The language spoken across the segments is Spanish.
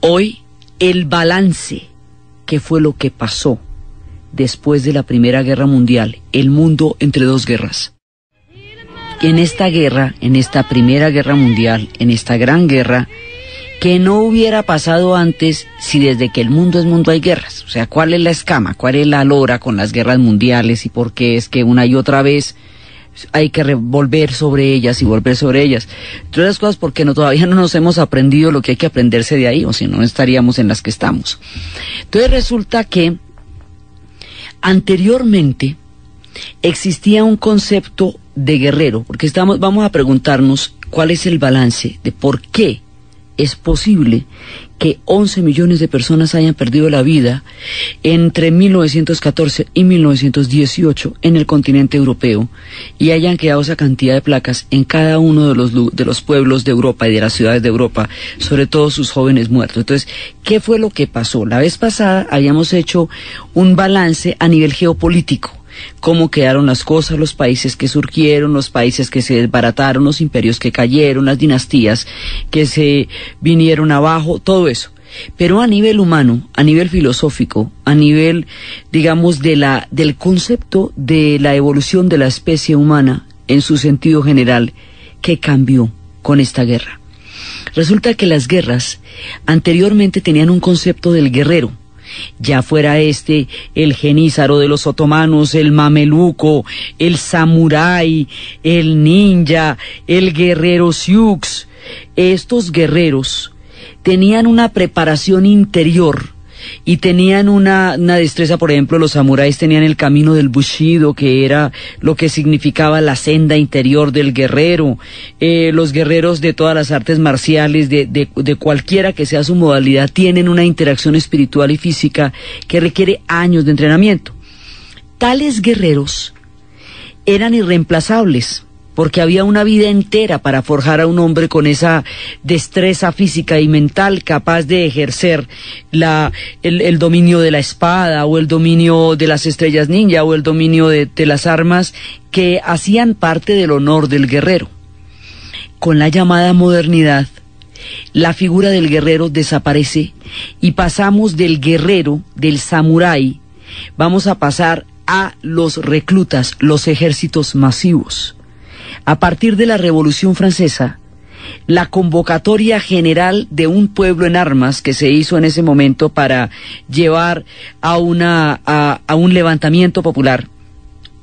Hoy, el balance, ¿qué fue lo que pasó después de la Primera Guerra Mundial? El mundo entre dos guerras. En esta guerra, en esta Primera Guerra Mundial, en esta gran guerra, que no hubiera pasado antes si desde que el mundo es mundo hay guerras. O sea, ¿cuál es la escama? ¿Cuál es la lora con las guerras mundiales? ¿Y por qué es que una y otra vez hay que volver sobre ellas y volver sobre ellas? Entre otras cosas porque todavía no nos hemos aprendido lo que hay que aprenderse de ahí, o si no estaríamos en las que estamos. Entonces resulta que anteriormente existía un concepto de guerrero, porque vamos a preguntarnos cuál es el balance de por qué es posible que 11 millones de personas hayan perdido la vida entre 1914 y 1918 en el continente europeo y hayan quedado esa cantidad de placas en cada uno de los pueblos de Europa y de las ciudades de Europa, sobre todo sus jóvenes muertos. Entonces, ¿qué fue lo que pasó? La vez pasada habíamos hecho un balance a nivel geopolítico. Cómo quedaron las cosas, los países que surgieron, los países que se desbarataron, los imperios que cayeron, las dinastías que se vinieron abajo, todo eso. Pero a nivel humano, a nivel filosófico, a nivel, digamos, del concepto de la evolución de la especie humana en su sentido general, ¿qué cambió con esta guerra? Resulta que las guerras anteriormente tenían un concepto del guerrero. Ya fuera el genízaro de los otomanos, el mameluco, el samurái, el ninja, el guerrero sioux. Estos guerreros tenían una preparación interior y tenían una destreza. Por ejemplo, los samuráis tenían el camino del bushido, que era lo que significaba la senda interior del guerrero. Los guerreros de todas las artes marciales, de cualquiera que sea su modalidad, tienen una interacción espiritual y física que requiere años de entrenamiento. Tales guerreros eran irreemplazables, porque había una vida entera para forjar a un hombre con esa destreza física y mental capaz de ejercer el dominio de la espada, o el dominio de las estrellas ninja, o el dominio de las armas que hacían parte del honor del guerrero. Con la llamada modernidad, la figura del guerrero desaparece y pasamos del guerrero, del samurái, vamos a pasar a los reclutas, los ejércitos masivos. A partir de la Revolución Francesa, la convocatoria general de un pueblo en armas que se hizo en ese momento para llevar a un levantamiento popular,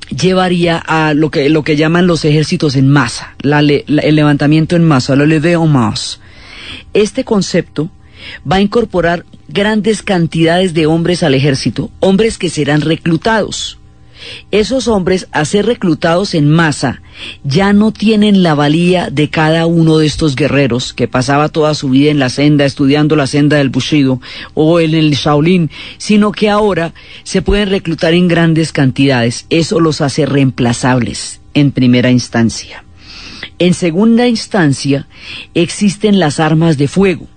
llevaría a lo que llaman los ejércitos en masa, el levantamiento en masa, la levée en masse. Este concepto va a incorporar grandes cantidades de hombres al ejército, hombres que serán reclutados. Esos hombres, a ser reclutados en masa, ya no tienen la valía de cada uno de estos guerreros que pasaba toda su vida en la senda, estudiando la senda del Bushido o en el Shaolin, sino que ahora se pueden reclutar en grandes cantidades. Eso los hace reemplazables en primera instancia. En segunda instancia, existen las armas de fuego.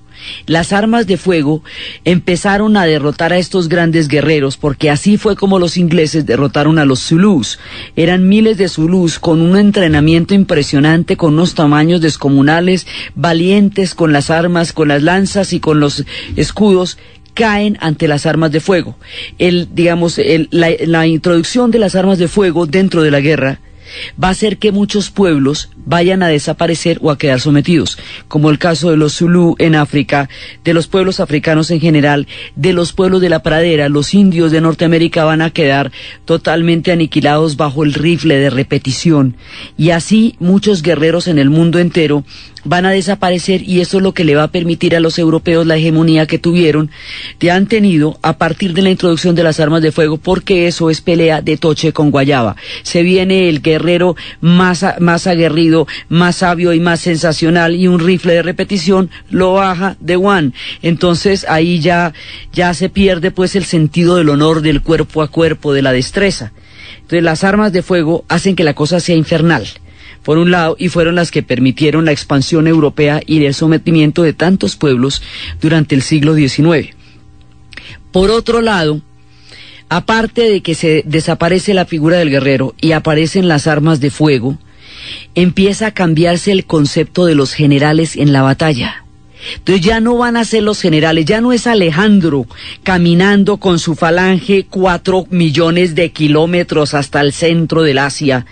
Las armas de fuego empezaron a derrotar a estos grandes guerreros, porque así fue como los ingleses derrotaron a los zulús. Eran miles de zulús con un entrenamiento impresionante, con unos tamaños descomunales, valientes con las armas, con las lanzas y con los escudos, caen ante las armas de fuego. La introducción de las armas de fuego dentro de la guerra va a hacer que muchos pueblos vayan a desaparecer o a quedar sometidos, como el caso de los zulú en África, de los pueblos africanos en general, de los pueblos de la pradera. Los indios de Norteamérica van a quedar totalmente aniquilados bajo el rifle de repetición, y así muchos guerreros en el mundo entero van a desaparecer, y eso es lo que le va a permitir a los europeos la hegemonía que han tenido a partir de la introducción de las armas de fuego, porque eso es pelea de toche con guayaba. Se viene el guerrero más aguerrido, más sabio y más sensacional, y un rifle de repetición lo baja de one. Entonces ahí ya se pierde pues el sentido del honor, del cuerpo a cuerpo, de la destreza. Entonces las armas de fuego hacen que la cosa sea infernal, por un lado, y fueron las que permitieron la expansión europea y el sometimiento de tantos pueblos durante el siglo XIX. Por otro lado, aparte de que se desaparece la figura del guerrero y aparecen las armas de fuego, empieza a cambiarse el concepto de los generales en la batalla. Entonces ya no van a ser los generales, ya no es Alejandro caminando con su falange 4 millones de kilómetros hasta el centro del Asia,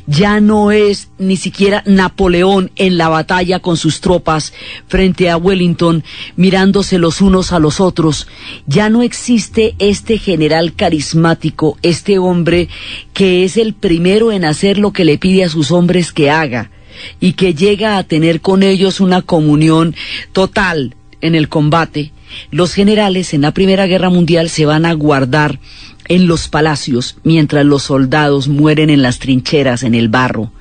ya no es ni siquiera Napoleón en la batalla con sus tropas frente a Wellington, mirándose los unos a los otros, ya no existe este general carismático, este hombre que es el primero en hacer lo que le pide a sus hombres que haga, y que llega a tener con ellos una comunión total en el combate. Los generales en la Primera Guerra Mundial se van a guardar en los palacios mientras los soldados mueren en las trincheras, en el barro,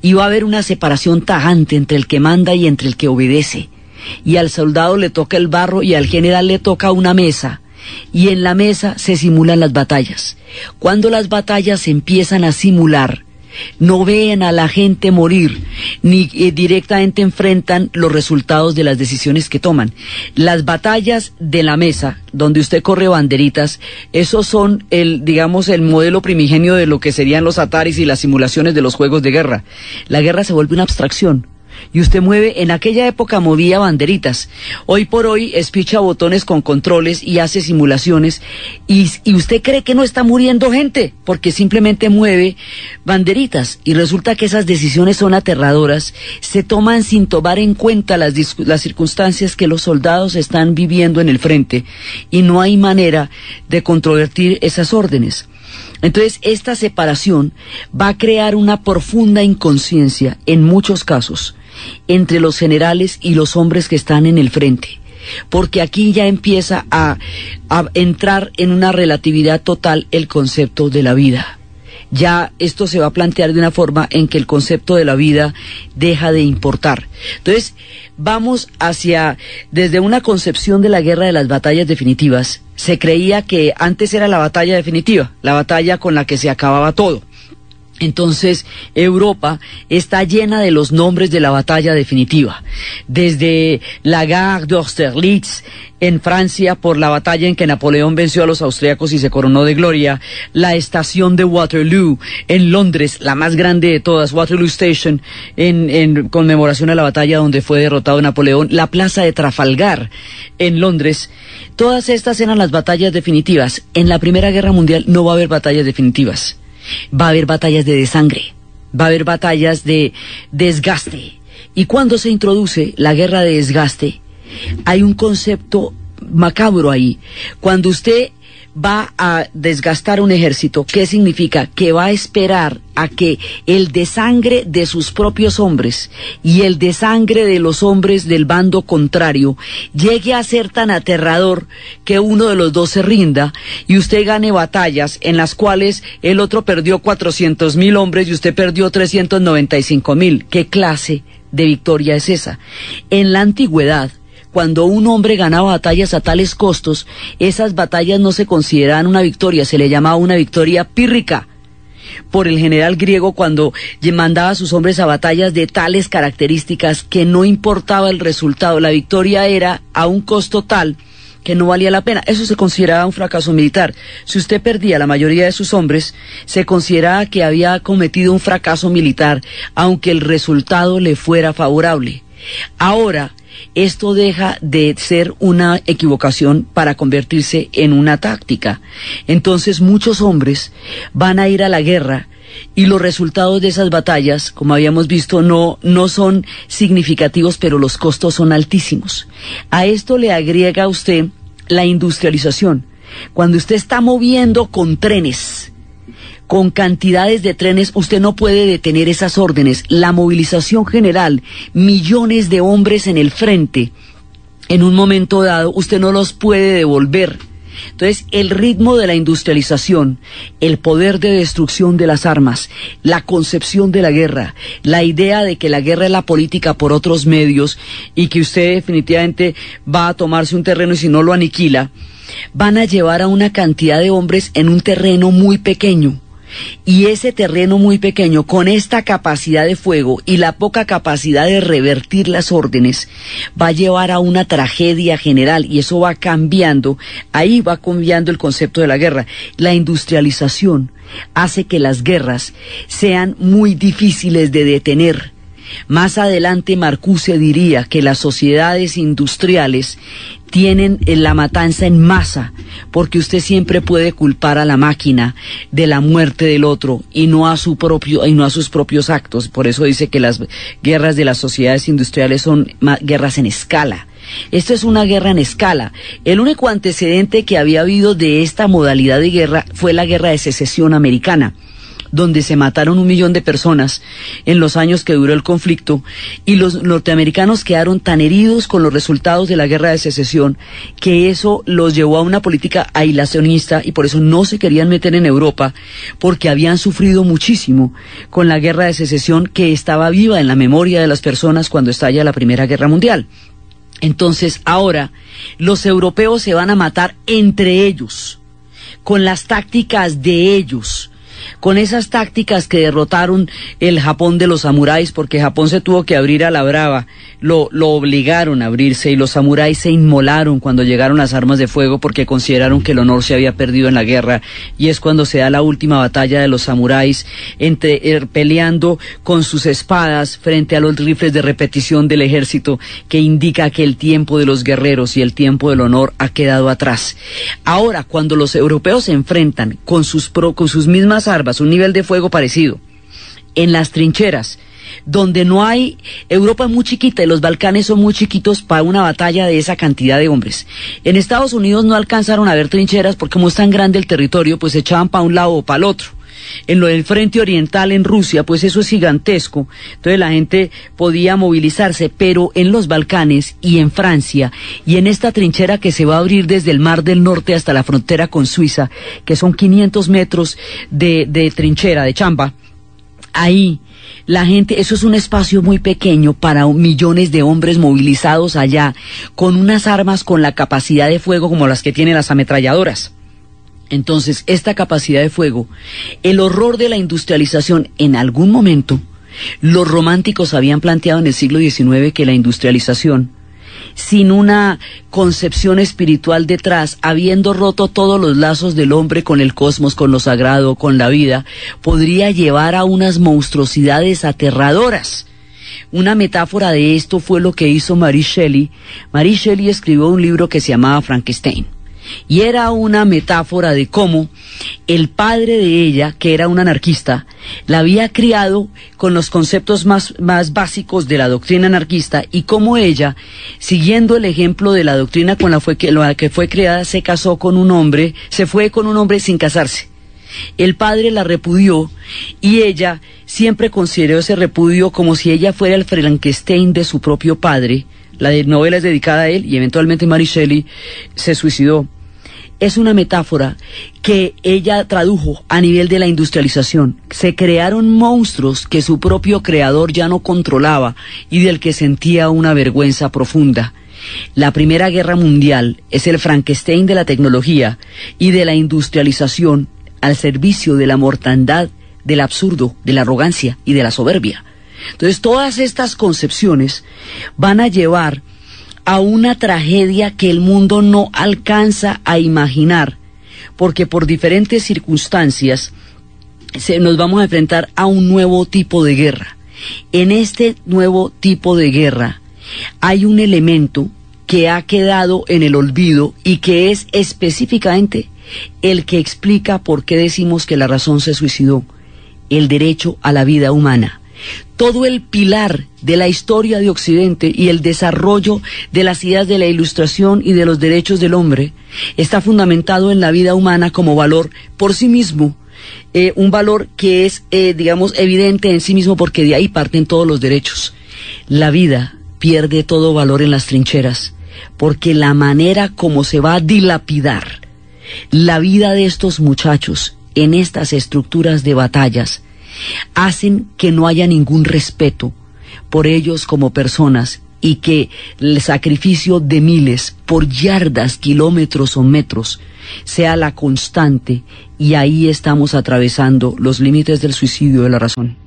y va a haber una separación tajante entre el que manda y entre el que obedece, y al soldado le toca el barro y al general le toca una mesa, y en la mesa se simulan las batallas. Cuando las batallas se empiezan a simular, no ven a la gente morir, ni directamente enfrentan los resultados de las decisiones que toman. Las batallas de la mesa, donde usted corre banderitas, esos son el modelo primigenio de lo que serían los ataris y las simulaciones de los juegos de guerra. La guerra se vuelve una abstracción. Y usted mueve, en aquella época movía banderitas, hoy por hoy espicha botones con controles y hace simulaciones, y usted cree que no está muriendo gente, porque simplemente mueve banderitas, y resulta que esas decisiones son aterradoras, se toman sin tomar en cuenta las circunstancias que los soldados están viviendo en el frente, y no hay manera de controvertir esas órdenes. Entonces, esta separación va a crear una profunda inconsciencia, en muchos casos, entre los generales y los hombres que están en el frente, porque aquí ya empieza a entrar en una relatividad total el concepto de la vida. Ya esto se va a plantear de una forma en que el concepto de la vida deja de importar. Entonces, vamos desde una concepción de la guerra de las batallas definitivas. Se creía que antes era la batalla definitiva, la batalla con la que se acababa todo. Entonces, Europa está llena de los nombres de la batalla definitiva, desde la Gare d'Austerlitz en Francia por la batalla en que Napoleón venció a los austriacos y se coronó de gloria, la estación de Waterloo en Londres, la más grande de todas, Waterloo Station, en conmemoración a la batalla donde fue derrotado Napoleón, la plaza de Trafalgar en Londres. Todas estas eran las batallas definitivas. En la Primera Guerra Mundial no va a haber batallas definitivas. Va a haber batallas de desangre, va a haber batallas de desgaste. Y cuando se introduce la guerra de desgaste, hay un concepto macabro ahí. Cuando usted va a desgastar un ejército, ¿qué significa? Que va a esperar a que el desangre de sus propios hombres y el desangre de los hombres del bando contrario llegue a ser tan aterrador que uno de los dos se rinda y usted gane batallas en las cuales el otro perdió 400.000 hombres y usted perdió 395.000. ¿Qué clase de victoria es esa? En la antigüedad, cuando un hombre ganaba batallas a tales costos, esas batallas no se consideraban una victoria, se le llamaba una victoria pírrica por el general griego cuando mandaba a sus hombres a batallas de tales características que no importaba el resultado, la victoria era a un costo tal que no valía la pena. Eso se consideraba un fracaso militar. Si usted perdía la mayoría de sus hombres, se consideraba que había cometido un fracaso militar, aunque el resultado le fuera favorable. Ahora, esto deja de ser una equivocación para convertirse en una táctica. Entonces muchos hombres van a ir a la guerra y los resultados de esas batallas, como habíamos visto, no son significativos, pero los costos son altísimos. A esto le agrega usted la industrialización. Cuando usted está moviendo con trenes, con cantidades de trenes, usted no puede detener esas órdenes. La movilización general, millones de hombres en el frente, en un momento dado, usted no los puede devolver. Entonces, el ritmo de la industrialización, el poder de destrucción de las armas, la concepción de la guerra, la idea de que la guerra es la política por otros medios y que usted definitivamente va a tomarse un terreno y si no lo aniquila, van a llevar a una cantidad de hombres en un terreno muy pequeño. Y ese terreno muy pequeño, con esta capacidad de fuego y la poca capacidad de revertir las órdenes, va a llevar a una tragedia general y eso va cambiando, ahí va cambiando el concepto de la guerra. La industrialización hace que las guerras sean muy difíciles de detener, Más adelante Marcuse diría que las sociedades industriales tienen la matanza en masa, porque usted siempre puede culpar a la máquina de la muerte del otro y no a sus propios actos. Por eso dice que las guerras de las sociedades industriales son guerras en escala. Esto es una guerra en escala. El único antecedente que había habido de esta modalidad de guerra fue la Guerra de Secesión Americana, donde se mataron 1 millón de personas en los años que duró el conflicto, y los norteamericanos quedaron tan heridos con los resultados de la Guerra de Secesión que eso los llevó a una política aislacionista, y por eso no se querían meter en Europa, porque habían sufrido muchísimo con la Guerra de Secesión, que estaba viva en la memoria de las personas cuando estalla la Primera Guerra Mundial. Entonces ahora los europeos se van a matar entre ellos, con las tácticas de ellos, con esas tácticas que derrotaron el Japón de los samuráis, porque Japón se tuvo que abrir a la brava, lo obligaron a abrirse, y los samuráis se inmolaron cuando llegaron las armas de fuego porque consideraron que el honor se había perdido en la guerra, y es cuando se da la última batalla de los samuráis peleando con sus espadas frente a los rifles de repetición del ejército, que indica que el tiempo de los guerreros y el tiempo del honor ha quedado atrás. Ahora, cuando los europeos se enfrentan con sus mismas armas, un nivel de fuego parecido, en las trincheras, donde no hay, Europa es muy chiquita y los Balcanes son muy chiquitos para una batalla de esa cantidad de hombres. En Estados Unidos no alcanzaron a ver trincheras porque como es tan grande el territorio, pues se echaban para un lado o para el otro. En lo del frente oriental en Rusia, pues eso es gigantesco, entonces la gente podía movilizarse, pero en los Balcanes y en Francia, y en esta trinchera que se va a abrir desde el Mar del Norte hasta la frontera con Suiza, que son 500 metros de trinchera, de chamba, ahí la gente, eso es un espacio muy pequeño para millones de hombres movilizados allá, con unas armas con la capacidad de fuego como las que tienen las ametralladoras. Entonces, esta capacidad de fuego, el horror de la industrialización, en algún momento, los románticos habían planteado en el siglo XIX que la industrialización, sin una concepción espiritual detrás, habiendo roto todos los lazos del hombre con el cosmos, con lo sagrado, con la vida, podría llevar a unas monstruosidades aterradoras. Una metáfora de esto fue lo que hizo Mary Shelley. Mary Shelley escribió un libro que se llamaba Frankenstein, y era una metáfora de cómo el padre de ella, que era un anarquista, la había criado con los conceptos más básicos de la doctrina anarquista, y cómo ella, siguiendo el ejemplo de la doctrina con la que fue criada, se casó con un hombre, se fue con un hombre sin casarse. El padre la repudió y ella siempre consideró ese repudio como si ella fuera el Frankenstein de su propio padre. La novela es dedicada a él y eventualmente Mary Shelley se suicidó. Es una metáfora que ella tradujo a nivel de la industrialización. Se crearon monstruos que su propio creador ya no controlaba y del que sentía una vergüenza profunda. La Primera Guerra Mundial es el Frankenstein de la tecnología y de la industrialización al servicio de la mortandad, del absurdo, de la arrogancia y de la soberbia. Entonces, todas estas concepciones van a llevar a una tragedia que el mundo no alcanza a imaginar, porque por diferentes circunstancias nos vamos a enfrentar a un nuevo tipo de guerra. En este nuevo tipo de guerra hay un elemento que ha quedado en el olvido y que es específicamente el que explica por qué decimos que la razón se suicidó: el derecho a la vida humana. Todo el pilar de la historia de Occidente y el desarrollo de las ideas de la Ilustración y de los derechos del hombre está fundamentado en la vida humana como valor por sí mismo, un valor que es, digamos, evidente en sí mismo, porque de ahí parten todos los derechos. La vida pierde todo valor en las trincheras, porque la manera como se va a dilapidar la vida de estos muchachos en estas estructuras de batallas hacen que no haya ningún respeto por ellos como personas, y que el sacrificio de miles por yardas, kilómetros o metros sea la constante, y ahí estamos atravesando los límites del suicidio de la razón.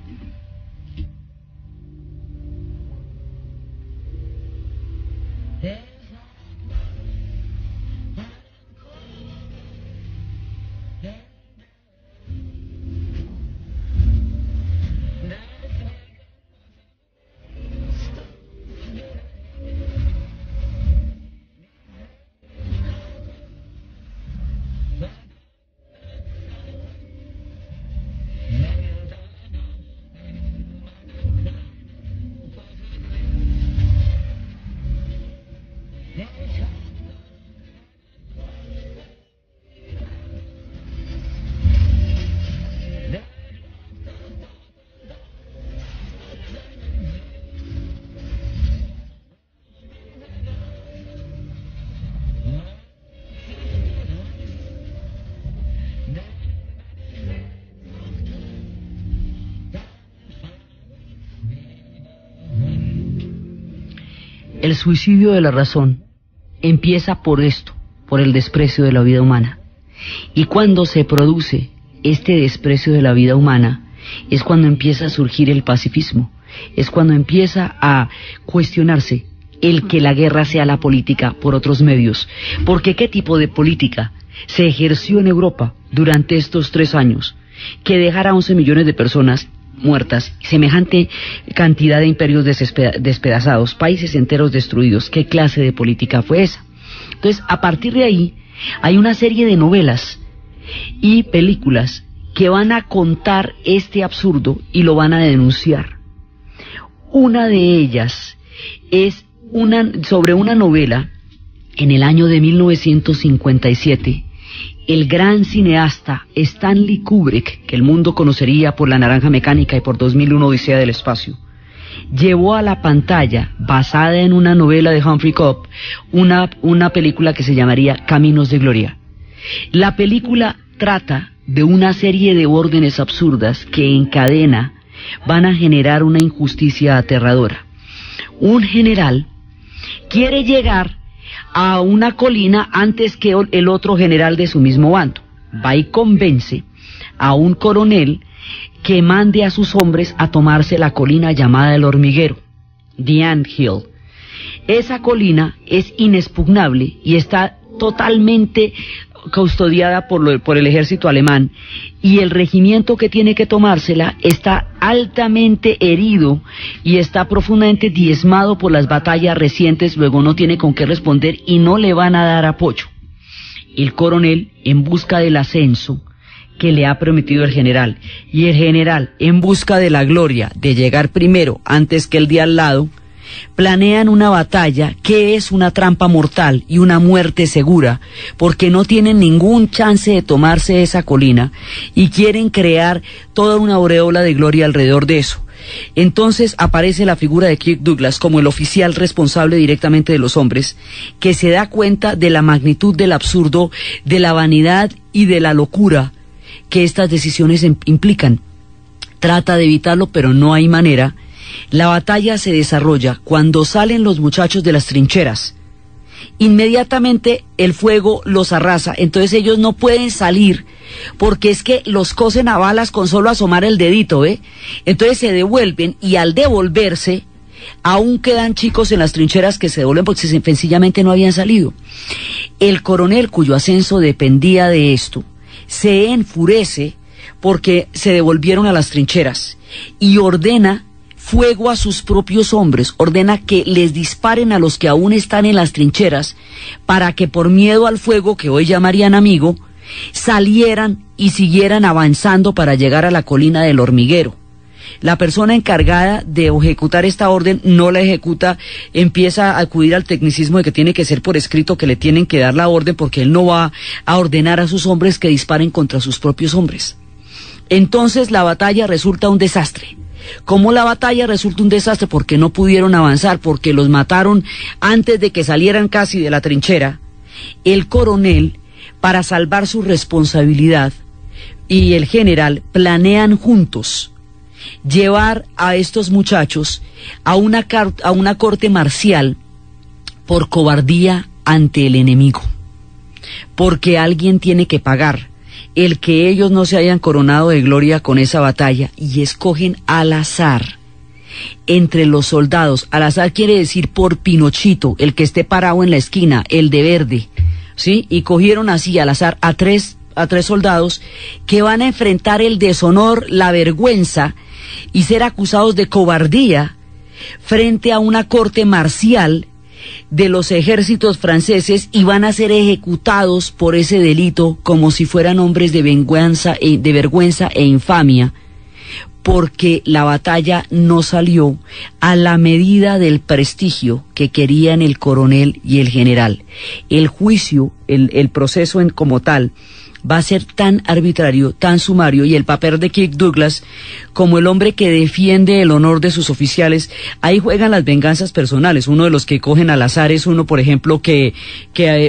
El suicidio de la razón empieza por esto, por el desprecio de la vida humana. Y cuando se produce este desprecio de la vida humana, es cuando empieza a surgir el pacifismo, es cuando empieza a cuestionarse el que la guerra sea la política por otros medios. Porque ¿qué tipo de política se ejerció en Europa durante estos 3 años que dejara a 11 millones de personas muertas, semejante cantidad de imperios despedazados, países enteros destruidos? ¿Qué clase de política fue esa? Entonces, a partir de ahí, hay una serie de novelas y películas que van a contar este absurdo y lo van a denunciar. Una de ellas es sobre una novela en el año de 1957. El gran cineasta Stanley Kubrick, que el mundo conocería por La Naranja Mecánica y por 2001 Odisea del Espacio, llevó a la pantalla, basada en una novela de Humphrey Cobb, una película que se llamaría Caminos de Gloria. La película trata de una serie de órdenes absurdas que en cadena van a generar una injusticia aterradora. Un general quiere llegar a una colina antes que el otro general de su mismo bando. Va y convence a un coronel que mande a sus hombres a tomarse la colina llamada El Hormiguero, The Ant Hill. Esa colina es inexpugnable y está totalmente custodiada por el ejército alemán, y el regimiento que tiene que tomársela está altamente herido y está profundamente diezmado por las batallas recientes. Luego no tiene con qué responder y no le van a dar apoyo. El coronel, en busca del ascenso que le ha prometido el general, y el general, en busca de la gloria de llegar primero antes que el de al lado, planean una batalla que es una trampa mortal y una muerte segura, porque no tienen ningún chance de tomarse esa colina y quieren crear toda una aureola de gloria alrededor de eso. Entonces aparece la figura de Kirk Douglas como el oficial responsable directamente de los hombres, que se da cuenta de la magnitud del absurdo, de la vanidad y de la locura que estas decisiones implican. Trata de evitarlo, pero no hay manera. La batalla se desarrolla cuando salen los muchachos de las trincheras. Inmediatamente el fuego los arrasa, entonces ellos no pueden salir porque es que los cosen a balas con solo asomar el dedito, Entonces se devuelven, y al devolverse aún quedan chicos en las trincheras que se devuelven porque sencillamente no habían salido. El coronel, cuyo ascenso dependía de esto, se enfurece porque se devolvieron a las trincheras y ordena fuego a sus propios hombres, ordena que les disparen a los que aún están en las trincheras, para que por miedo al fuego, que hoy llamarían amigo, salieran y siguieran avanzando para llegar a la colina del Hormiguero. La persona encargada de ejecutar esta orden no la ejecuta, empieza a acudir al tecnicismo de que tiene que ser por escrito, que le tienen que dar la orden, porque él no va a ordenar a sus hombres que disparen contra sus propios hombres. Entonces la batalla resulta un desastre. ¿Cómo la batalla resulta un desastre? Porque no pudieron avanzar, porque los mataron antes de que salieran casi de la trinchera. El coronel, para salvar su responsabilidad, y el general planean juntos llevar a estos muchachos a una corte marcial por cobardía ante el enemigo, porque alguien tiene que pagar el que ellos no se hayan coronado de gloria con esa batalla, y escogen al azar entre los soldados. Al azar quiere decir por Pinochito, el que esté parado en la esquina, el de verde, ¿sí? Y cogieron así al azar a tres soldados que van a enfrentar el deshonor, la vergüenza y ser acusados de cobardía frente a una corte marcial de los ejércitos franceses, y van a ser ejecutados por ese delito como si fueran hombres de vergüenza e infamia, porque la batalla no salió a la medida del prestigio que querían el coronel y el general. El juicio, el proceso como tal, va a ser tan arbitrario, tan sumario, y el papel de Kirk Douglas como el hombre que defiende el honor de sus oficiales. Ahí juegan las venganzas personales. Uno de los que cogen al azar es uno, por ejemplo, que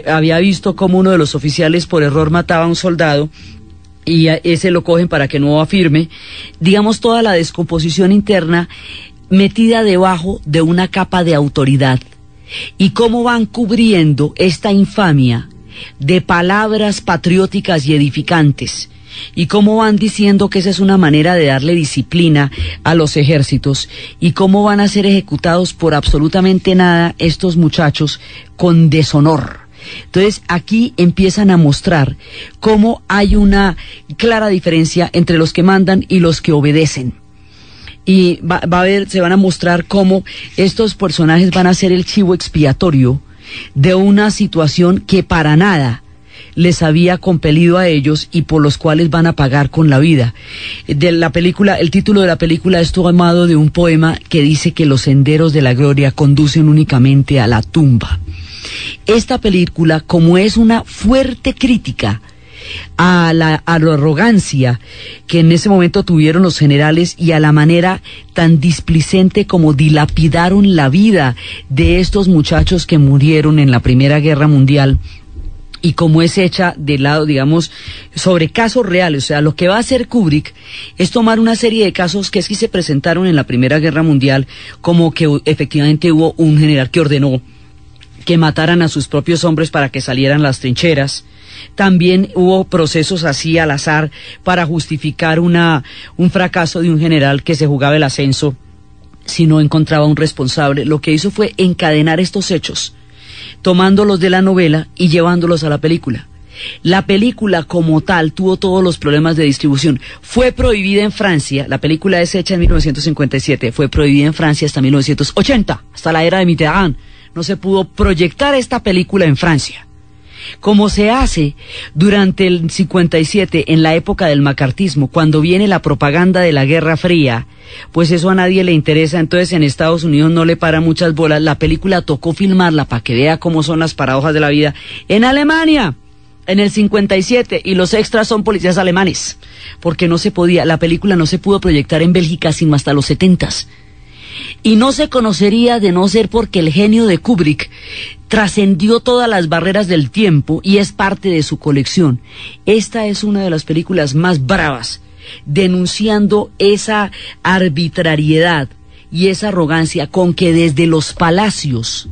había visto cómo uno de los oficiales por error mataba a un soldado, y a ese lo cogen para que no afirme. Digamos, toda la descomposición interna metida debajo de una capa de autoridad y cómo van cubriendo esta infamia de palabras patrióticas y edificantes, y cómo van diciendo que esa es una manera de darle disciplina a los ejércitos, y cómo van a ser ejecutados por absolutamente nada estos muchachos con deshonor. Entonces aquí empiezan a mostrar cómo hay una clara diferencia entre los que mandan y los que obedecen. Y se van a mostrar cómo estos personajes van a ser el chivo expiatorio de una situación que para nada les había compelido a ellos y por los cuales van a pagar con la vida. De la película, el título de la película es tomado de un poema que dice que los senderos de la gloria conducen únicamente a la tumba. Esta película, como es una fuerte crítica a la arrogancia que en ese momento tuvieron los generales y a la manera tan displicente como dilapidaron la vida de estos muchachos que murieron en la Primera Guerra Mundial, y como es hecha de lado, digamos, sobre casos reales. O sea, lo que va a hacer Kubrick es tomar una serie de casos que sí se presentaron en la Primera Guerra Mundial, como que efectivamente hubo un general que ordenó que mataran a sus propios hombres para que salieran las trincheras. También hubo procesos así al azar para justificar un fracaso de un general que se jugaba el ascenso si no encontraba un responsable. Lo que hizo fue encadenar estos hechos, tomándolos de la novela y llevándolos a la película. La película como tal tuvo todos los problemas de distribución. Fue prohibida en Francia, la película es hecha en 1957, fue prohibida en Francia hasta 1980, hasta la era de Mitterrand. No se pudo proyectar esta película en Francia. Como se hace durante el 57, en la época del macartismo, cuando viene la propaganda de la Guerra Fría, pues eso a nadie le interesa. Entonces en Estados Unidos no le para muchas bolas. La película tocó filmarla para que vea cómo son las paradojas de la vida en Alemania en el 57, y los extras son policías alemanes, porque no se podía, la película no se pudo proyectar en Bélgica sino hasta los 70s. Y no se conocería de no ser porque el genio de Kubrick trascendió todas las barreras del tiempo y es parte de su colección. Esta es una de las películas más bravas, denunciando esa arbitrariedad y esa arrogancia con que desde los palacios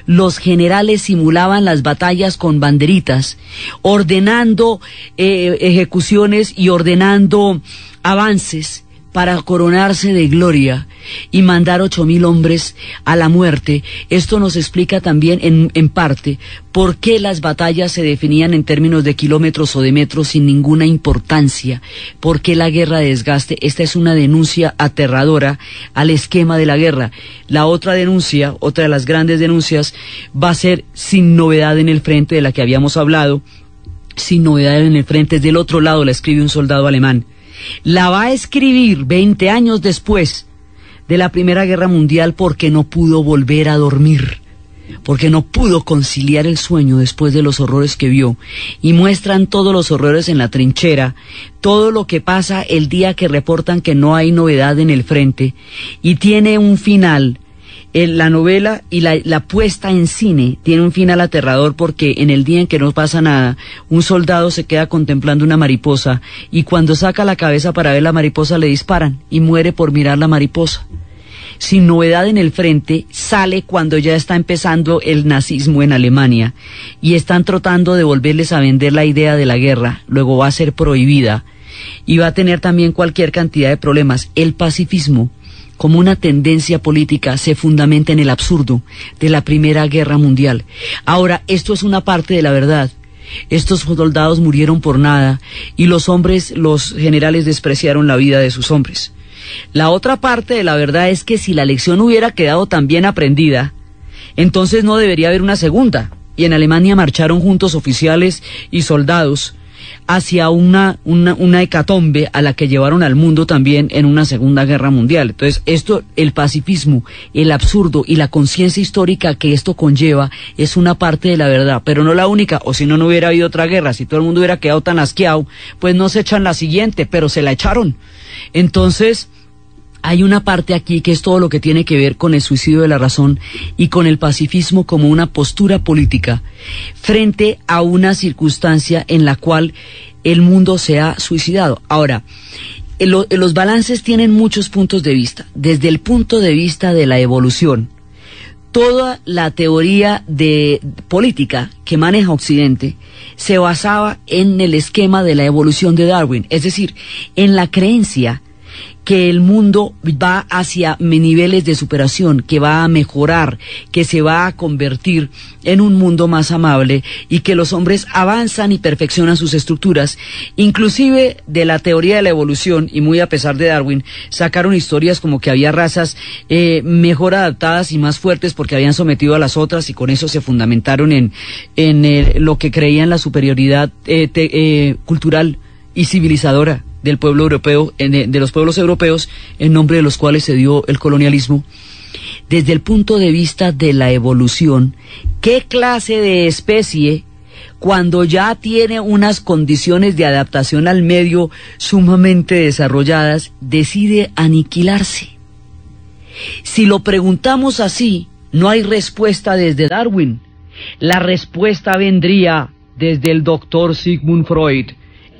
los generales simulaban las batallas con banderitas, ordenando ejecuciones y ordenando avances para coronarse de gloria y mandar 8.000 hombres a la muerte. Esto nos explica también en parte por qué las batallas se definían en términos de kilómetros o de metros sin ninguna importancia, por qué la guerra de desgaste. Esta es una denuncia aterradora al esquema de la guerra. La otra denuncia, otra de las grandes denuncias, va a ser Sin novedad en el frente, de la que habíamos hablado. Sin novedad en el frente, del otro lado la escribe un soldado alemán. La va a escribir 20 años después de la Primera Guerra Mundial porque no pudo volver a dormir, porque no pudo conciliar el sueño después de los horrores que vio. Y muestran todos los horrores en la trinchera, todo lo que pasa el día que reportan que no hay novedad en el frente, y tiene un final. La novela y la puesta en cine tiene un final aterrador, porque en el día en que no pasa nada, un soldado se queda contemplando una mariposa y cuando saca la cabeza para ver la mariposa le disparan y muere por mirar la mariposa. Sin novedad en el frente sale cuando ya está empezando el nazismo en Alemania y están tratando de volverles a vender la idea de la guerra. Luego va a ser prohibida y va a tener también cualquier cantidad de problemas. El pacifismo, como una tendencia política, se fundamenta en el absurdo de la Primera Guerra Mundial. Ahora, esto es una parte de la verdad. Estos soldados murieron por nada y los generales despreciaron la vida de sus hombres. La otra parte de la verdad es que si la lección hubiera quedado tan bien aprendida, entonces no debería haber una segunda. Y en Alemania marcharon juntos oficiales y soldados hacia una hecatombe a la que llevaron al mundo también en una Segunda Guerra Mundial. Entonces esto, el pacifismo, el absurdo y la conciencia histórica que esto conlleva es una parte de la verdad, pero no la única, o si no, no hubiera habido otra guerra. Si todo el mundo hubiera quedado tan asqueado, pues no se echan la siguiente, pero se la echaron. Entonces hay una parte aquí que es todo lo que tiene que ver con el suicidio de la razón y con el pacifismo como una postura política frente a una circunstancia en la cual el mundo se ha suicidado. Ahora, los balances tienen muchos puntos de vista. Desde el punto de vista de la evolución, toda la teoría de política que maneja Occidente se basaba en el esquema de la evolución de Darwin, es decir, en la creencia que el mundo va hacia niveles de superación, que va a mejorar, que se va a convertir en un mundo más amable y que los hombres avanzan y perfeccionan sus estructuras. Inclusive de la teoría de la evolución, y muy a pesar de Darwin, sacaron historias como que había razas mejor adaptadas y más fuertes porque habían sometido a las otras, y con eso se fundamentaron en lo que creían la superioridad cultural y civilizadora del pueblo europeo, de los pueblos europeos, en nombre de los cuales se dio el colonialismo. Desde el punto de vista de la evolución, ¿qué clase de especie, cuando ya tiene unas condiciones de adaptación al medio sumamente desarrolladas, decide aniquilarse? Si lo preguntamos así, no hay respuesta desde Darwin. La respuesta vendría desde el doctor Sigmund Freud.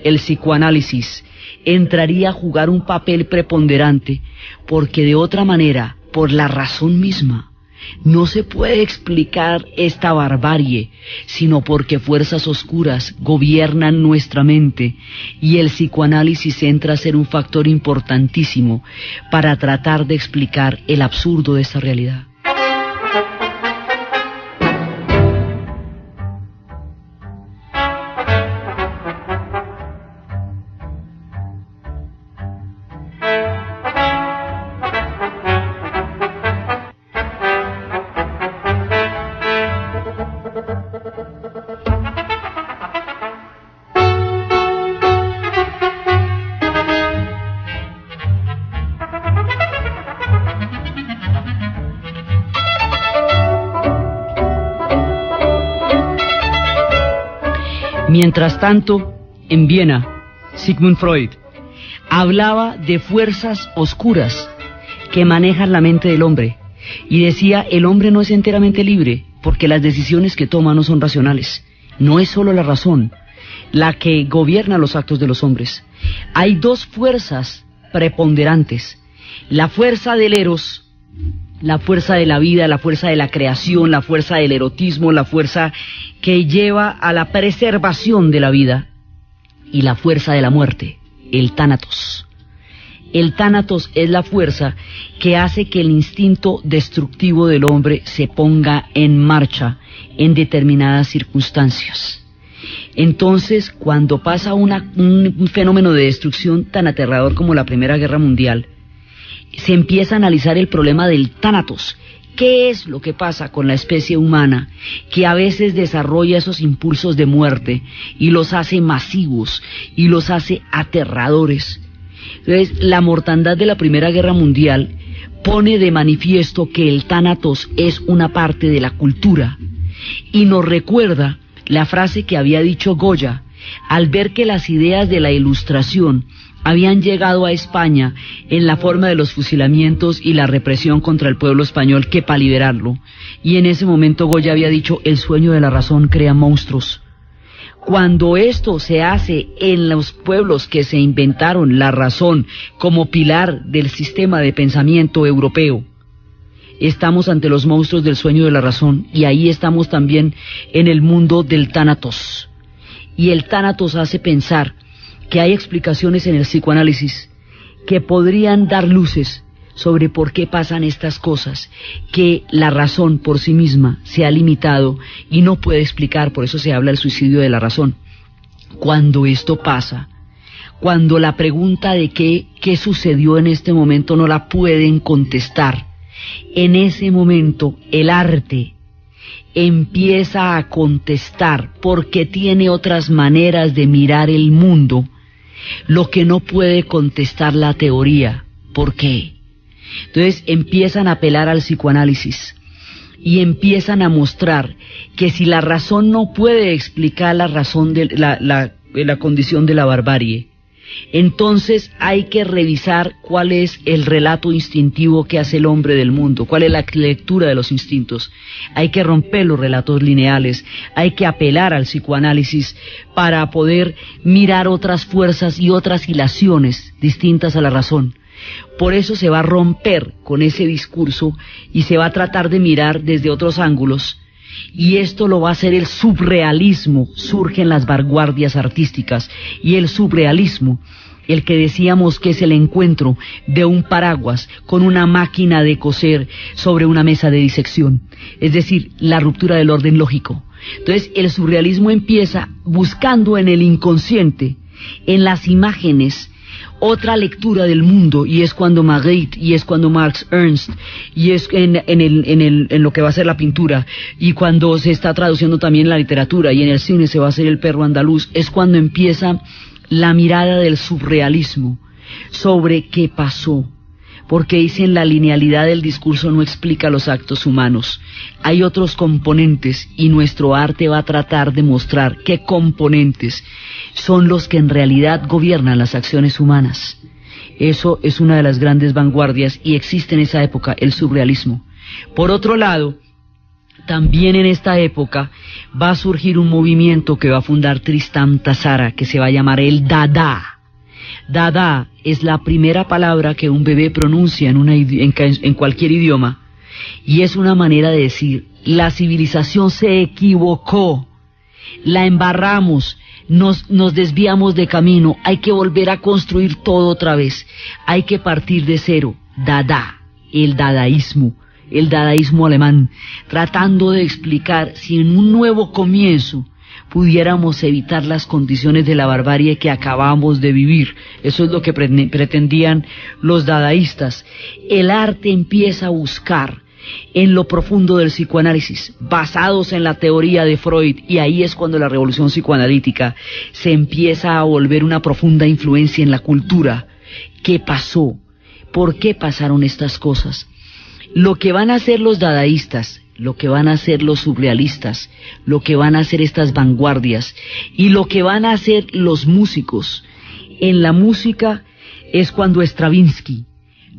El psicoanálisis entraría a jugar un papel preponderante, porque de otra manera, por la razón misma, no se puede explicar esta barbarie, sino porque fuerzas oscuras gobiernan nuestra mente, y el psicoanálisis entra a ser un factor importantísimo para tratar de explicar el absurdo de esta realidad. Mientras tanto, en Viena, Sigmund Freud hablaba de fuerzas oscuras que manejan la mente del hombre, y decía: el hombre no es enteramente libre, porque las decisiones que toma no son racionales. No es solo la razón la que gobierna los actos de los hombres. Hay dos fuerzas preponderantes: la fuerza del eros, la fuerza de la vida, la fuerza de la creación, la fuerza del erotismo, la fuerza que lleva a la preservación de la vida, y la fuerza de la muerte, el tánatos. El tánatos es la fuerza que hace que el instinto destructivo del hombre se ponga en marcha en determinadas circunstancias. Entonces, cuando pasa un fenómeno de destrucción tan aterrador como la Primera Guerra Mundial, se empieza a analizar el problema del tánatos. ¿Qué es lo que pasa con la especie humana que a veces desarrolla esos impulsos de muerte y los hace masivos y los hace aterradores? Entonces, la mortandad de la Primera Guerra Mundial pone de manifiesto que el tánatos es una parte de la cultura, y nos recuerda la frase que había dicho Goya al ver que las ideas de la Ilustración habían llegado a España en la forma de los fusilamientos y la represión contra el pueblo español que para liberarlo. Y en ese momento Goya había dicho: el sueño de la razón crea monstruos. Cuando esto se hace en los pueblos que se inventaron la razón como pilar del sistema de pensamiento europeo, estamos ante los monstruos del sueño de la razón, y ahí estamos también en el mundo del tánatos. Y el tánatos hace pensar que hay explicaciones en el psicoanálisis que podrían dar luces sobre por qué pasan estas cosas, que la razón por sí misma se ha limitado y no puede explicar. Por eso se habla del suicidio de la razón. Cuando esto pasa, cuando la pregunta de qué sucedió en este momento no la pueden contestar, en ese momento el arte empieza a contestar, porque tiene otras maneras de mirar el mundo, lo que no puede contestar la teoría. ¿Por qué? Entonces empiezan a apelar al psicoanálisis y empiezan a mostrar que si la razón no puede explicar la razón de la condición de la barbarie, entonces hay que revisar cuál es el relato instintivo que hace el hombre del mundo, cuál es la lectura de los instintos. Hay que romper los relatos lineales, hay que apelar al psicoanálisis para poder mirar otras fuerzas y otras hilaciones distintas a la razón. Por eso se va a romper con ese discurso y se va a tratar de mirar desde otros ángulos. Y esto lo va a hacer el surrealismo. Surgen las vanguardias artísticas y el surrealismo, el que decíamos que es el encuentro de un paraguas con una máquina de coser sobre una mesa de disección, es decir, la ruptura del orden lógico. Entonces el surrealismo empieza buscando en el inconsciente, en las imágenes, otra lectura del mundo, y es cuando Magritte, y es cuando Max Ernst, y es en lo que va a ser la pintura, y cuando se está traduciendo también la literatura, y en el cine se va a hacer El perro andaluz, es cuando empieza la mirada del surrealismo sobre qué pasó, porque dicen la linealidad del discurso no explica los actos humanos. Hay otros componentes y nuestro arte va a tratar de mostrar qué componentes son los que en realidad gobiernan las acciones humanas. Eso es una de las grandes vanguardias y existe en esa época el surrealismo. Por otro lado, también en esta época va a surgir un movimiento que va a fundar Tristan Tzara, que se va a llamar el Dada. Dada es la primera palabra que un bebé pronuncia en cualquier idioma, y es una manera de decir, la civilización se equivocó, la embarramos, nos desviamos de camino, hay que volver a construir todo otra vez, hay que partir de cero. Dada, el dadaísmo alemán, tratando de explicar si en un nuevo comienzo pudiéramos evitar las condiciones de la barbarie que acabamos de vivir. Eso es lo que pretendían los dadaístas. El arte empieza a buscar en lo profundo del psicoanálisis, basados en la teoría de Freud, y ahí es cuando la revolución psicoanalítica se empieza a volver una profunda influencia en la cultura. ¿Qué pasó? ¿Por qué pasaron estas cosas? Lo que van a hacer los dadaístas, lo que van a hacer los surrealistas, lo que van a hacer estas vanguardias y lo que van a hacer los músicos en la música es cuando Stravinsky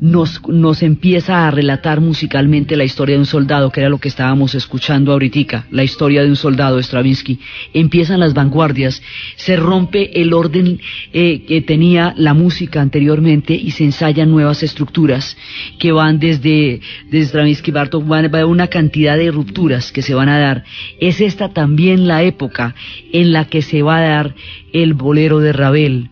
nos empieza a relatar musicalmente la historia de un soldado, que era lo que estábamos escuchando ahoritica, la historia de un soldado de Stravinsky. Empiezan las vanguardias, se rompe el orden que tenía la música anteriormente y se ensayan nuevas estructuras que van desde Stravinsky, Bartók, va a una cantidad de rupturas que se van a dar. Es esta también la época en la que se va a dar el bolero de Ravel.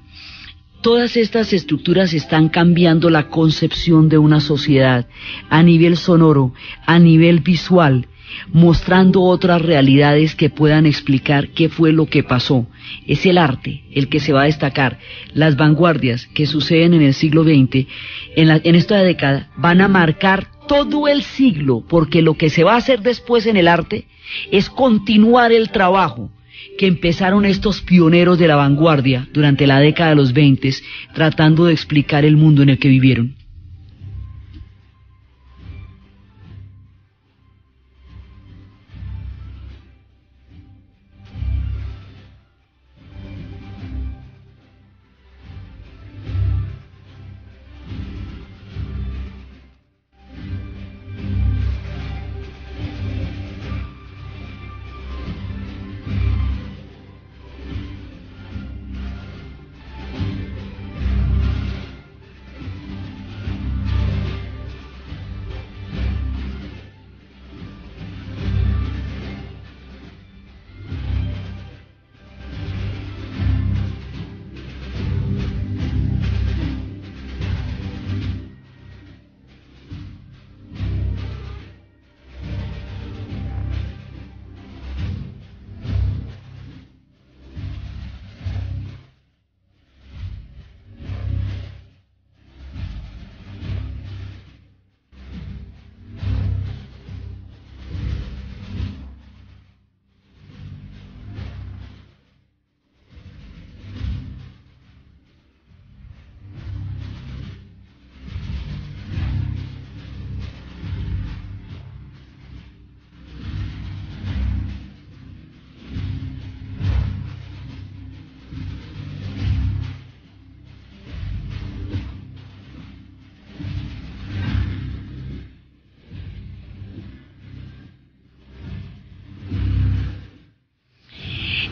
Todas estas estructuras están cambiando la concepción de una sociedad a nivel sonoro, a nivel visual, mostrando otras realidades que puedan explicar qué fue lo que pasó. Es el arte el que se va a destacar. Las vanguardias que suceden en el siglo XX, en esta década, van a marcar todo el siglo, porque lo que se va a hacer después en el arte es continuar el trabajo que empezaron estos pioneros de la vanguardia durante la década de los 20, tratando de explicar el mundo en el que vivieron.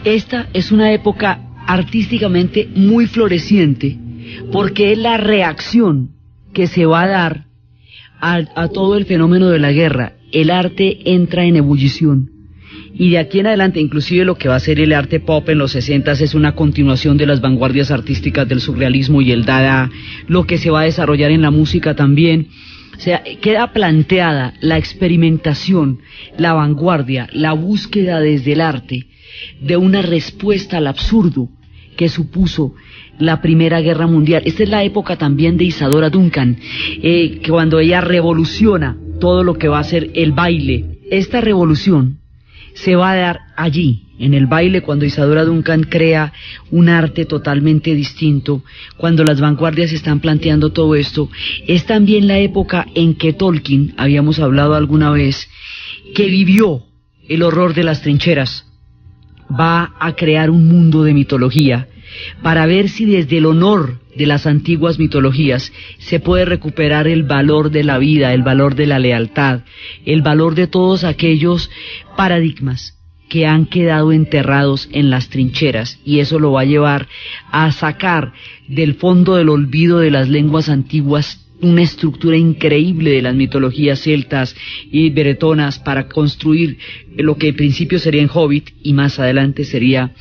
Esta es una época artísticamente muy floreciente, porque es la reacción que se va a dar a todo el fenómeno de la guerra. El arte entra en ebullición. Y de aquí en adelante, inclusive lo que va a ser el arte pop en los 60 es una continuación de las vanguardias artísticas del surrealismo y el Dada, lo que se va a desarrollar en la música también. O sea, queda planteada la experimentación, la vanguardia, la búsqueda desde el arte de una respuesta al absurdo que supuso la Primera Guerra Mundial. Esta es la época también de Isadora Duncan, cuando ella revoluciona todo lo que va a ser el baile. Esta revolución se va a dar allí, en el baile, cuando Isadora Duncan crea un arte totalmente distinto, cuando las vanguardias están planteando todo esto. Es también la época en que Tolkien, habíamos hablado alguna vez, que vivió el horror de las trincheras, va a crear un mundo de mitología, para ver si desde el honor de las antiguas mitologías se puede recuperar el valor de la vida, el valor de la lealtad, el valor de todos aquellos paradigmas que han quedado enterrados en las trincheras, y eso lo va a llevar a sacar del fondo del olvido de las lenguas antiguas una estructura increíble de las mitologías celtas y bretonas para construir lo que en principio sería en Hobbit y más adelante sería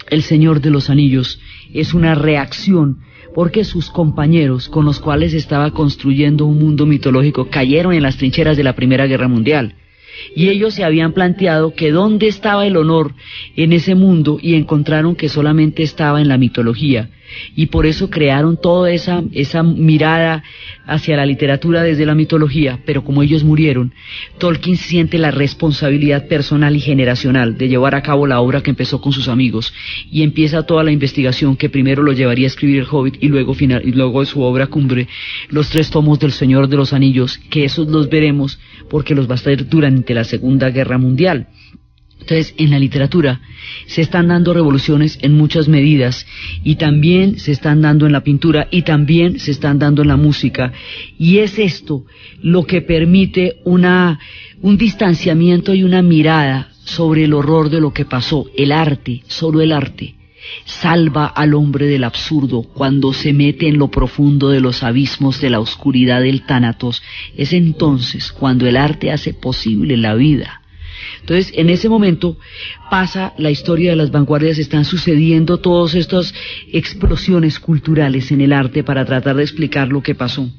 El Señor de los Anillos. Es una reacción porque sus compañeros con los cuales estaba construyendo un mundo mitológico cayeron en las trincheras de la Primera Guerra Mundial. Y ellos se habían planteado que dónde estaba el honor en ese mundo, y encontraron que solamente estaba en la mitología. Y por eso crearon toda esa mirada hacia la literatura desde la mitología, pero como ellos murieron, Tolkien siente la responsabilidad personal y generacional de llevar a cabo la obra que empezó con sus amigos, y empieza toda la investigación que primero lo llevaría a escribir El Hobbit y luego su obra cumbre, los 3 tomos del Señor de los Anillos, que esos los veremos porque los va a hacer durante la Segunda Guerra Mundial. Entonces, en la literatura se están dando revoluciones en muchas medidas, y también se están dando en la pintura, y también se están dando en la música, y es esto lo que permite un distanciamiento y una mirada sobre el horror de lo que pasó. El arte, solo el arte, salva al hombre del absurdo cuando se mete en lo profundo de los abismos de la oscuridad del Tánatos. Es entonces cuando el arte hace posible la vida. Entonces, en ese momento pasa la historia de las vanguardias, están sucediendo todas estas explosiones culturales en el arte para tratar de explicar lo que pasó.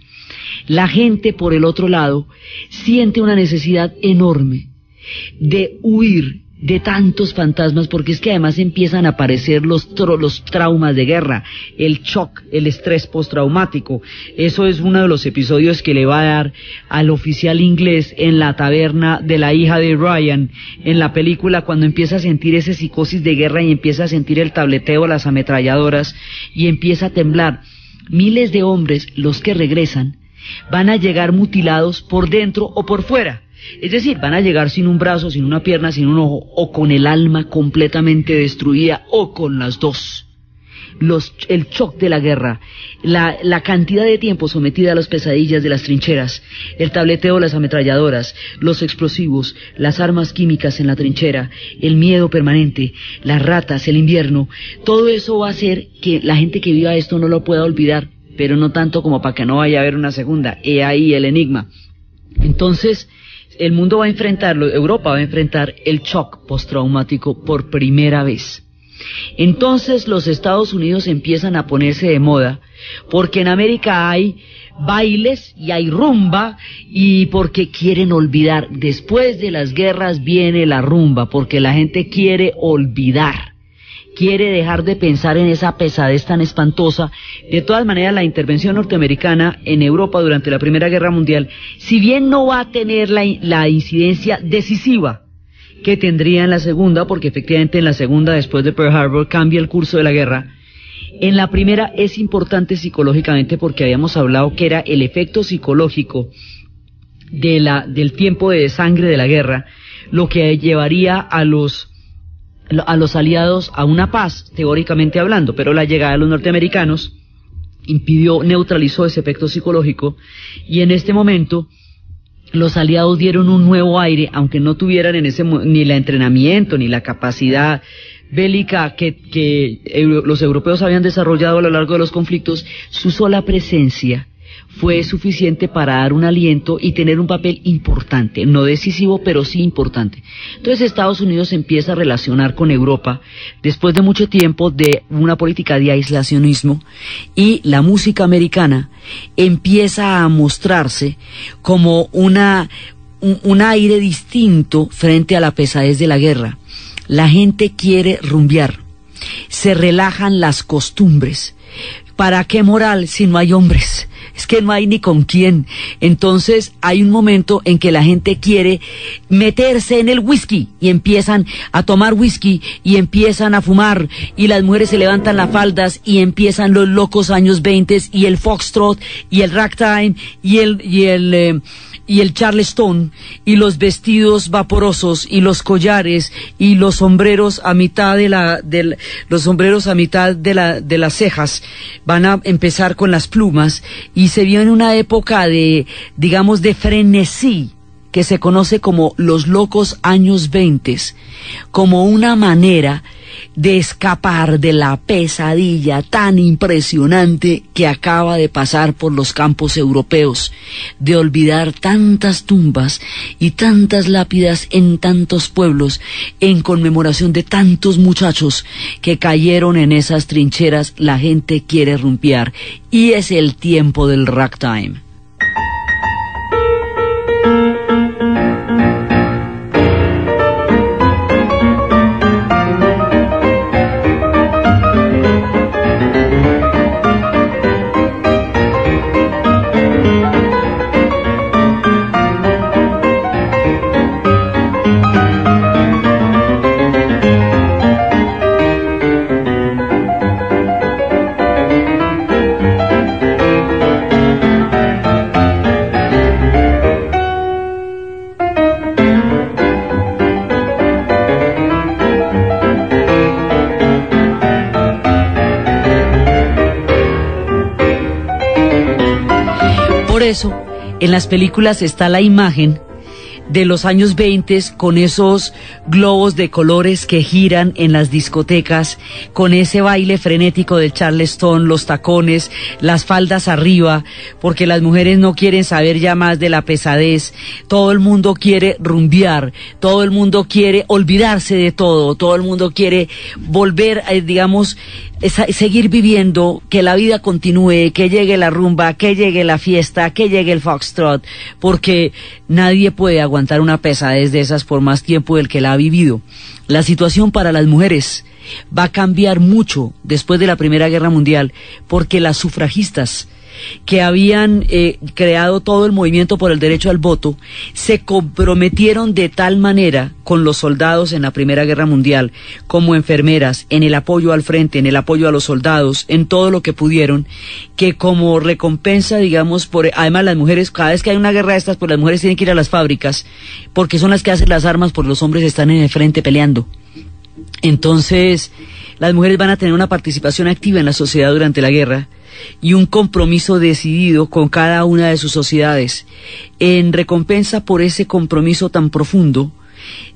La gente, por el otro lado, siente una necesidad enorme de huir de tantos fantasmas, porque es que además empiezan a aparecer los traumas de guerra, el shock, el estrés postraumático. Eso es uno de los episodios que le va a dar al oficial inglés en la taberna de la hija de Ryan en la película, cuando empieza a sentir esa psicosis de guerra y empieza a sentir el tableteo, las ametralladoras, y empieza a temblar. Miles de hombres, los que regresan, van a llegar mutilados por dentro o por fuera. Es decir, van a llegar sin un brazo, sin una pierna, sin un ojo, o con el alma completamente destruida, o con las dos. El shock de la guerra, la cantidad de tiempo sometida a las pesadillas de las trincheras, el tableteo de las ametralladoras, los explosivos, las armas químicas en la trinchera, el miedo permanente, las ratas, el invierno, todo eso va a hacer que la gente que viva esto no lo pueda olvidar, pero no tanto como para que no vaya a haber una segunda. He ahí el enigma. Entonces, el mundo va a enfrentarlo, Europa va a enfrentar el shock postraumático por primera vez. Entonces los Estados Unidos empiezan a ponerse de moda, porque en América hay bailes y hay rumba, y porque quieren olvidar. Después de las guerras viene la rumba, porque la gente quiere olvidar, quiere dejar de pensar en esa pesadez tan espantosa. De todas maneras, la intervención norteamericana en Europa durante la Primera Guerra Mundial, si bien no va a tener la incidencia decisiva que tendría en la Segunda, porque efectivamente en la Segunda, después de Pearl Harbor, cambia el curso de la guerra, en la Primera es importante psicológicamente, porque habíamos hablado que era el efecto psicológico del tiempo de sangre de la guerra, lo que llevaría a los aliados a una paz, teóricamente hablando, pero la llegada de los norteamericanos neutralizó ese efecto psicológico, y en este momento los aliados dieron un nuevo aire, aunque no tuvieran ni el entrenamiento ni la capacidad bélica que los europeos habían desarrollado a lo largo de los conflictos. Su sola presencia fue suficiente para dar un aliento y tener un papel importante, no decisivo, pero sí importante. Entonces Estados Unidos empieza a relacionar con Europa después de mucho tiempo de una política de aislacionismo, y la música americana empieza a mostrarse como un aire distinto frente a la pesadez de la guerra. La gente quiere rumbear, se relajan las costumbres. ¿Para qué moral si no hay hombres? Es que no hay ni con quién. Entonces hay un momento en que la gente quiere meterse en el whisky y empiezan a tomar whisky y empiezan a fumar, y las mujeres se levantan las faldas y empiezan los locos años 20 y el foxtrot y el ragtime y el charleston y los vestidos vaporosos y los collares y los sombreros a mitad de las cejas. Van a empezar con las plumas y se viene una época de, digamos, de frenesí que se conoce como los locos años 20, como una manera de escapar de la pesadilla tan impresionante que acaba de pasar por los campos europeos, de olvidar tantas tumbas y tantas lápidas en tantos pueblos en conmemoración de tantos muchachos que cayeron en esas trincheras. La gente quiere rumbear y es el tiempo del ragtime. Por eso, en las películas está la imagen de los años 20 con esos globos de colores que giran en las discotecas, con ese baile frenético del charleston, los tacones, las faldas arriba, porque las mujeres no quieren saber ya más de la pesadez. Todo el mundo quiere rumbear, todo el mundo quiere olvidarse de todo el mundo quiere volver, digamos, seguir viviendo, que la vida continúe, que llegue la rumba, que llegue la fiesta, que llegue el foxtrot, porque nadie puede aguantar una pesadez de esas por más tiempo del que la ha vivido. La situación para las mujeres va a cambiar mucho después de la Primera Guerra Mundial, porque las sufragistas que habían creado todo el movimiento por el derecho al voto, se comprometieron de tal manera con los soldados en la Primera Guerra Mundial, como enfermeras, en el apoyo al frente, en el apoyo a los soldados, en todo lo que pudieron, que como recompensa, digamos, además las mujeres, cada vez que hay una guerra de estas, pues las mujeres tienen que ir a las fábricas, porque son las que hacen las armas, porque los hombres están en el frente peleando. Entonces, las mujeres van a tener una participación activa en la sociedad durante la guerra y un compromiso decidido con cada una de sus sociedades. En recompensa por ese compromiso tan profundo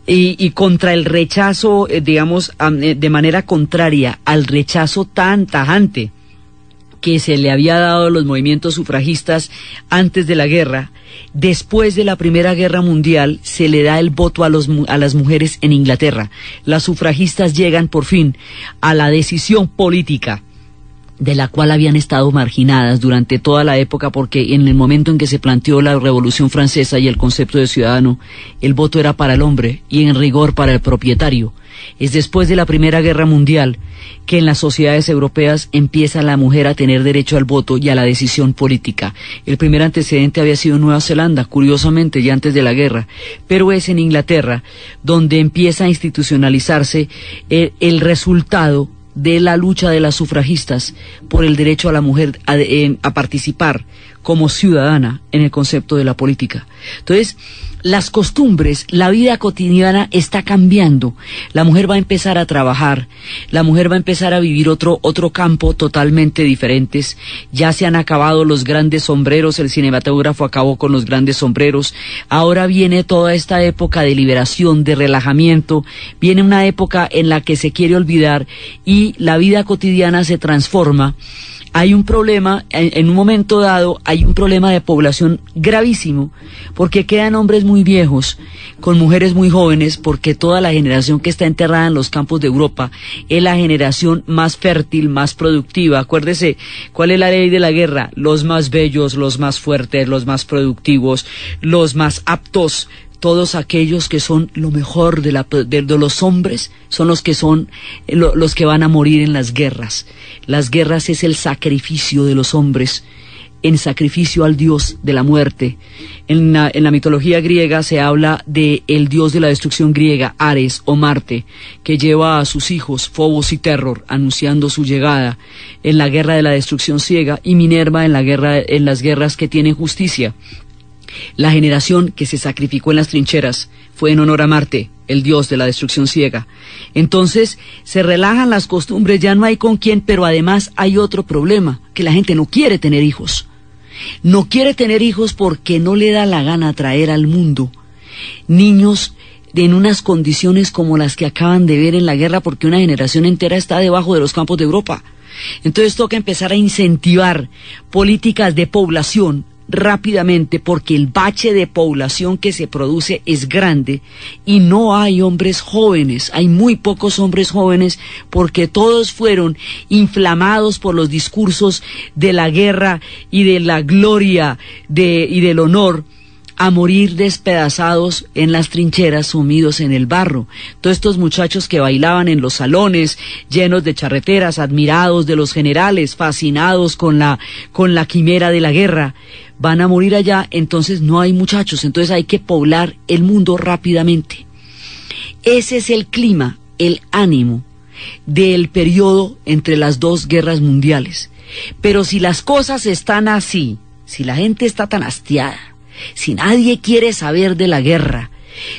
y contra el rechazo, digamos, de manera contraria al rechazo tan tajante que se le había dado a los movimientos sufragistas antes de la guerra, después de la Primera Guerra Mundial se le da el voto a las mujeres en Inglaterra. Las sufragistas llegan por fin a la decisión política de la cual habían estado marginadas durante toda la época, porque en el momento en que se planteó la Revolución Francesa y el concepto de ciudadano, el voto era para el hombre y en rigor para el propietario. Es después de la Primera Guerra Mundial que en las sociedades europeas empieza la mujer a tener derecho al voto y a la decisión política. El primer antecedente había sido Nueva Zelanda, curiosamente, ya antes de la guerra, pero es en Inglaterra donde empieza a institucionalizarse el resultado de la lucha de las sufragistas por el derecho a la mujer a participar como ciudadana en el concepto de la política. Entonces, las costumbres, la vida cotidiana está cambiando. La mujer va a empezar a trabajar, la mujer va a empezar a vivir otro campo totalmente diferentes. Ya se han acabado los grandes sombreros, el cinematógrafo acabó con los grandes sombreros. Ahora viene toda esta época de liberación, de relajamiento, viene una época en la que se quiere olvidar y la vida cotidiana se transforma. Hay un problema, en un momento dado hay un problema de población gravísimo, porque quedan hombres muy viejos con mujeres muy jóvenes, porque toda la generación que está enterrada en los campos de Europa es la generación más fértil, más productiva. Acuérdese, ¿cuál es la ley de la guerra? Los más bellos, los más fuertes, los más productivos, los más aptos. Todos aquellos que son lo mejor de los hombres son los que los que van a morir en las guerras. Las guerras es el sacrificio de los hombres, en sacrificio al dios de la muerte. En la mitología griega se habla de el dios de la destrucción griega, Ares o Marte, que lleva a sus hijos, Fobos y Terror, anunciando su llegada en la guerra de la destrucción ciega, y Minerva en las guerras que tienen justicia. La generación que se sacrificó en las trincheras fue en honor a Marte, el dios de la destrucción ciega. Entonces se relajan las costumbres, ya no hay con quién, pero además hay otro problema, que la gente no quiere tener hijos. No quiere tener hijos porque no le da la gana traer al mundo niños en unas condiciones como las que acaban de ver en la guerra, porque una generación entera está debajo de los campos de Europa. Entonces toca empezar a incentivar políticas de población rápidamente, porque el bache de población que se produce es grande y no hay hombres jóvenes, hay muy pocos hombres jóvenes, porque todos fueron inflamados por los discursos de la guerra y de la gloria y del honor, a morir despedazados en las trincheras, sumidos en el barro. Todos estos muchachos que bailaban en los salones llenos de charreteras, admirados de los generales, fascinados con la quimera de la guerra, van a morir allá. Entonces no hay muchachos, entonces hay que poblar el mundo rápidamente. Ese es el clima, el ánimo del periodo entre las dos guerras mundiales. Pero si las cosas están así, si la gente está tan hastiada, si nadie quiere saber de la guerra,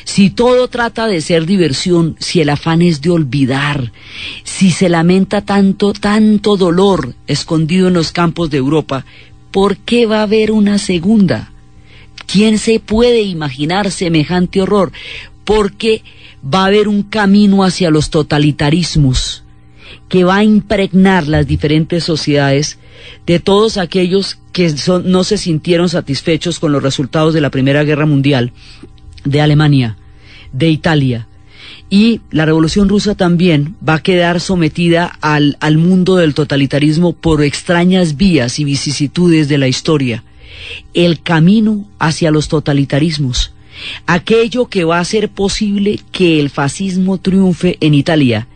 si todo trata de ser diversión, si el afán es de olvidar, si se lamenta tanto dolor escondido en los campos de Europa, ¿por qué va a haber una segunda? ¿Quién se puede imaginar semejante horror? Porque va a haber un camino hacia los totalitarismos que va a impregnar las diferentes sociedades de todos aquellos que no se sintieron satisfechos con los resultados de la Primera Guerra Mundial, de Alemania, de Italia. Y la Revolución Rusa también va a quedar sometida al mundo del totalitarismo por extrañas vías y vicisitudes de la historia. El camino hacia los totalitarismos, aquello que va a hacer posible que el fascismo triunfe en Italia,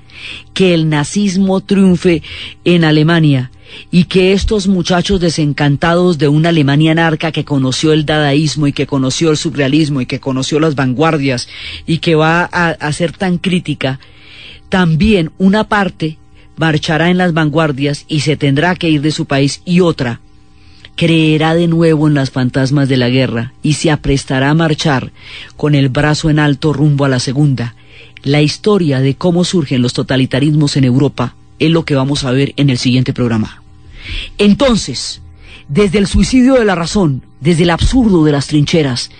que el nazismo triunfe en Alemania, y que estos muchachos desencantados de una Alemania anarca que conoció el dadaísmo y que conoció el surrealismo y que conoció las vanguardias y que va a ser tan crítica, también una parte marchará en las vanguardias y se tendrá que ir de su país, y otra creerá de nuevo en las fantasmas de la guerra y se aprestará a marchar con el brazo en alto rumbo a la segunda. La historia de cómo surgen los totalitarismos en Europa es lo que vamos a ver en el siguiente programa. Entonces, desde el suicidio de la razón, desde el absurdo de las trincheras,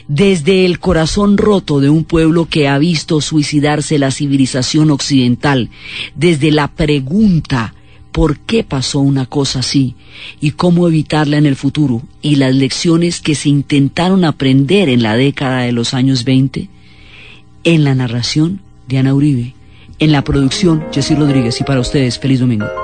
desde el corazón roto de un pueblo que ha visto suicidarse la civilización occidental, desde la pregunta ¿por qué pasó una cosa así? Y cómo evitarla en el futuro, y las lecciones que se intentaron aprender en la década de los años 20, en la narración, Diana Uribe, en la producción, Jessy Rodríguez, y para ustedes, feliz domingo.